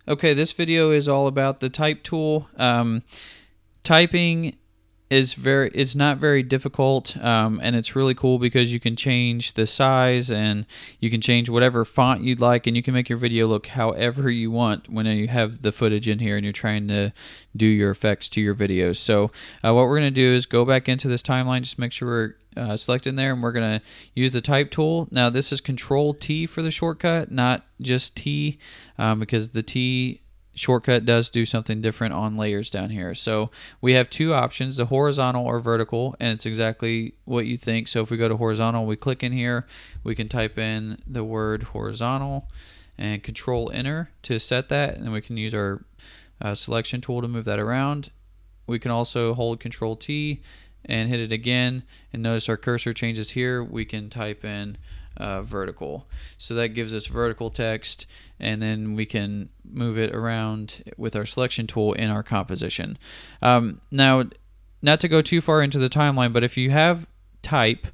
Okay, this video is all about the type tool. Typing is it's not very difficult, and it's really cool because you can change the size and you can change whatever font you'd like, and you can make your video look however you want when you have the footage in here and you're trying to do your effects to your videos. So what we're going to do is go back into this timeline, just make sure we're selected there, and we're going to use the type tool. Now this is Control T for the shortcut, not just T, because the T shortcut does do something different on layers down here. So we have two options, the horizontal or vertical, and it's exactly what you think. So if we go to horizontal, we click in here, we can type in the word horizontal and Control Enter to set that, and then we can use our selection tool to move that around. We can also hold Control T and hit it again, and notice our cursor changes here. We can type in vertical, so that gives us vertical text, and then we can move it around with our selection tool in our composition. Now, not to go too far into the timeline, but if you have type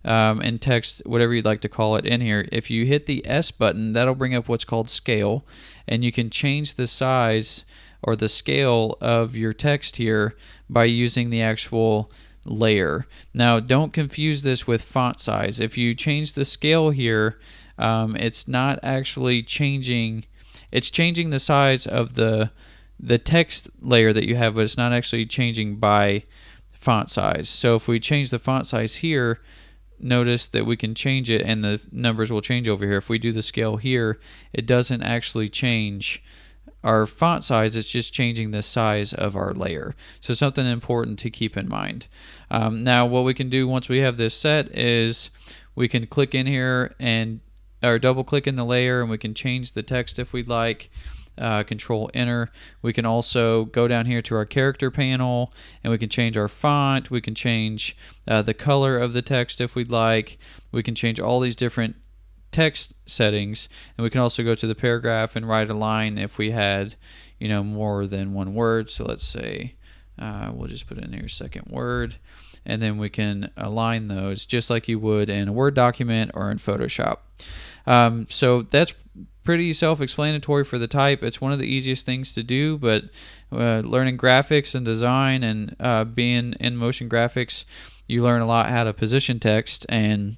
and text, whatever you'd like to call it, in here, if you hit the S button, that'll bring up what's called scale, and you can change the size or the scale of your text here by using the actual layer. Now don't confuse this with font size. If you change the scale here, it's not actually changing, it's changing the size of the text layer that you have, but it's not actually changing by font size. So if we change the font size here, notice that we can change it and the numbers will change over here. If we do the scale here, it doesn't actually change our font size, it's just changing the size of our layer. So something important to keep in mind. Now what we can do once we have this set is we can click in here and or double click in the layer, and we can change the text if we'd like. Control Enter. We can also go down here to our character panel and we can change our font. We can change the color of the text if we'd like. We can change all these different text settings, and we can also go to the paragraph and write a line if we had, you know, more than one word. So let's say we'll just put in here second word, and then we can align those just like you would in a Word document or in Photoshop. So that's pretty self-explanatory for the type. It's one of the easiest things to do, but learning graphics and design and being in motion graphics, you learn a lot how to position text, and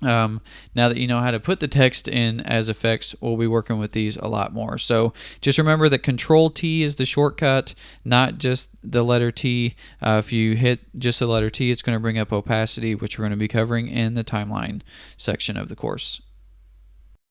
now that you know how to put the text in as effects, we'll be working with these a lot more. So just remember that Control T is the shortcut, not just the letter T. If you hit just the letter T, it's going to bring up opacity, which we're going to be covering in the timeline section of the course.